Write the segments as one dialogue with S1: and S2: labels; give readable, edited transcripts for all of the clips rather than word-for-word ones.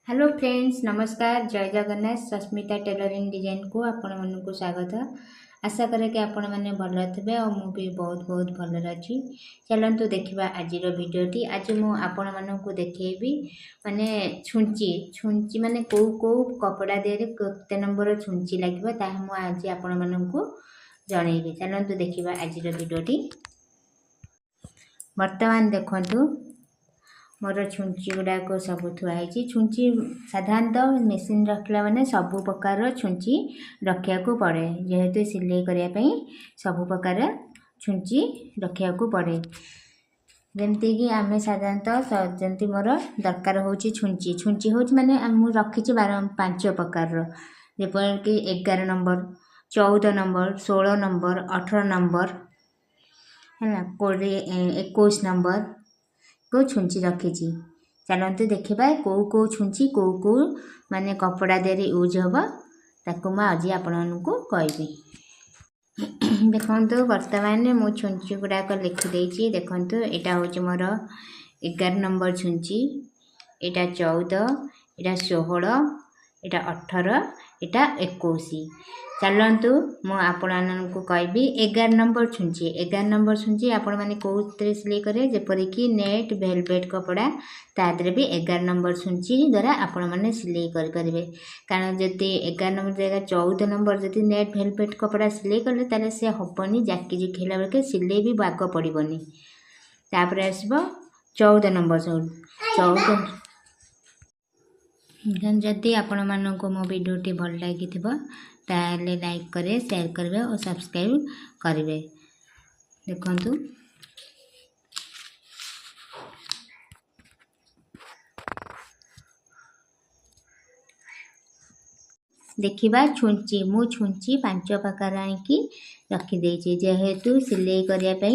S1: Hello friends नमस्कार जय Jagannath Sasmita tailoring design को आपण मानक स्वागत। आशा करे कि आपण मैंने भल थे और मु भी बहुत बहुत भल अच्छी। चलतु देखा आज भिडटी। आज मु आपण मानक देखी माने छुंची छुंची माने कौ कौ कपड़ा देहरे केते नंबर छुंची लगे आज आपण मानक जनइबी। चलतु देखा आज भिडटी। वर्तमान देखंतु मोर छुंची गुड़ाक सब थुआई। छुंची साधारणतः मेसीन रखला माने सबु प्रकार छुंची रखिया को पड़े, जेहेतु सिलाई करने सबु प्रकार छुंची रखिया को पड़े। जमती कि आम साधारणतः जमती मोर दरकार हो छुंची छुंची हो माने रखी 5 प्रकार जेपरिक 11 नंबर 14 नंबर 16 नंबर 18 नंबर है 21 नंबर को छुंची रखी। चलते देखा कौ कौ छुंची कौ कौ माने कपड़ा देरी यूज हम ताकू आज आपण कहि। देखो वर्तमान मु छुंची गुड़ाक लिखिदे। देखो यहाँ हूँ मोर 11 नंबर छुंची, यहाँ 14, यहाँ 16, यहाँ 18, यहाँ 21। चलतु मुझे कहि 11 नंबर छुंची। 11 नंबर छुंची आपण मैंने कौन सिलाई करे जेपरिक नेट वेलवेट कपड़ा तादरे भी 11 नंबर छुंची द्वारा आपण मैंने सिलाई करेंगे। कारण जदि 11 नंबर जगह 14 नंबर जदि नेट वेलवेट कपड़ा सिलाई कले ताले से हबनी जाकी जुखेला बेलके सिलाई भी बाग पड़ोनी। तापर आसब 14 नंबर 14 जदि आपण मानक मो वीडियोटी भल लगी ताले लाइक करे शेयर करेंगे और सब्सक्राइब करेंगे। देखंतु देखिबा छुंची मु छुंची 5 प्रकार आनिकी रखिदे। जेहेतु सिलाई करने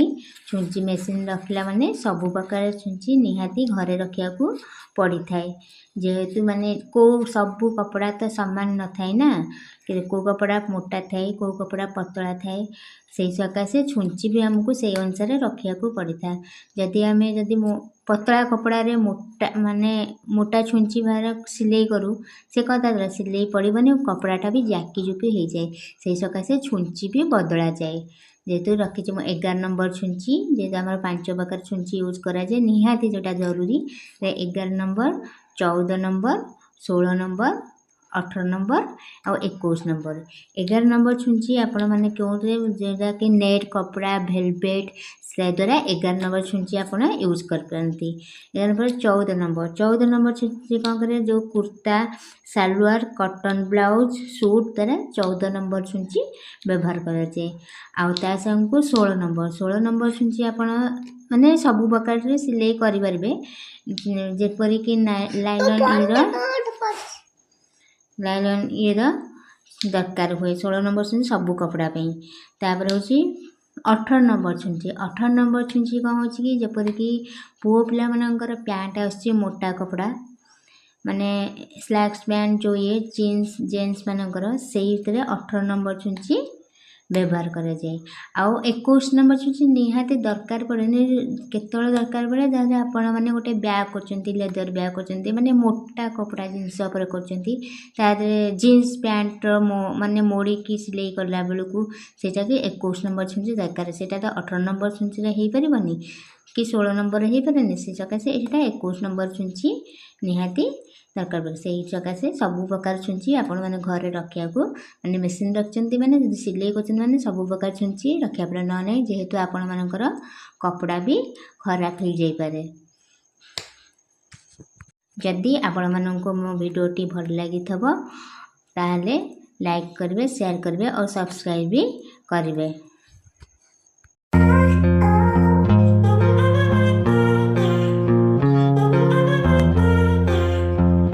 S1: छुंची मेसीन रखला माने सबु प्रकार छुंची निहाती घरे रखिया को पड़ी थाए। जेहेतु माने को सबु कपड़ा तो सामान न थाए ना, को कपड़ा मोटा थाए को कपड़ा पतला थाए, से सकाशे छुंची भी हमको से अनुसार रखिया को पड़ी था। जदि आम जदि पतला कपड़ा रे मोटा माने मोटा छुंची बाहर सिलाई करूँ से कदा सिलाई पड़ोनी कपड़ाटा भी जाकी जुकी हो जाए, से सकाशे छुंची भी बदला जाए। जेहेतु रखी 11 नंबर छुंची जेहेतु आम 5 प्रकार छुंची यूज कराए निहाती जोटा जरूरी 11 नंबर 14 नंबर 16 नंबर 18 नंबर और 21 नंबर। 11 नंबर छुंची आपण मैंने क्योंटे जोटा कि नेट कपड़ा वेलवेट से द्वारा 11 नंबर छुंची आपण यूज कर पारती। 14 नंबर छुंची कौन करे जो कुर्ता सालवार कॉटन ब्लाउज सूट द्वारा 14 नंबर छुंची व्यवहार कराए। आउ को 16 नंबर छुंची आपण माने सबु प्रकार सिलाई करें जेपरिक लाइलन ईर दरकार हुए 16 नंबर छुंची सबू कपड़ा पे। तापर हूँ 18 नंबर छुंची। 18 नंबर छुंची कौन हो कि जपरिक पुओ पिला मानकर पैंट आसी मोटा कपड़ा माने स्लैक्स पैंट जो ये जीन्स जेन्स मानकर से 18 नंबर छुंची व्यवहार कराए। आउ 21 नंबर छुंची निहाती दरकार पड़े केतल दरकार पड़े जहाँ आपण मैंने गोटे बैग कर लेदर बैग कर माने मोटा कपड़ा जिनस कर जीन्स पैंट माने मोड़ी की सिलाई करला बेलू से 21 नंबर छुंची दरकार। से 18 नंबर छुंची हो पारनी कि 16 नंबर हो पारे से सकाशे यहाँ 21 नंबर छुंची निहाती दरकार पड़े। से सकाशे सबू प्रकार छुंची आपण मैंने घरे रखा को मैंने मेसीन रखते मैंने सिलाई कर सबू प्रकार छुंची रखा पड़े न नहीं जेहेतु आपण मानकर कपड़ा भी खराब हो जाए। जदि आपण मानक मो वीडियोटी भल लगी ताले लाइक करेंगे शेयर करेंगे और सब्सक्राइब भी करेंगे।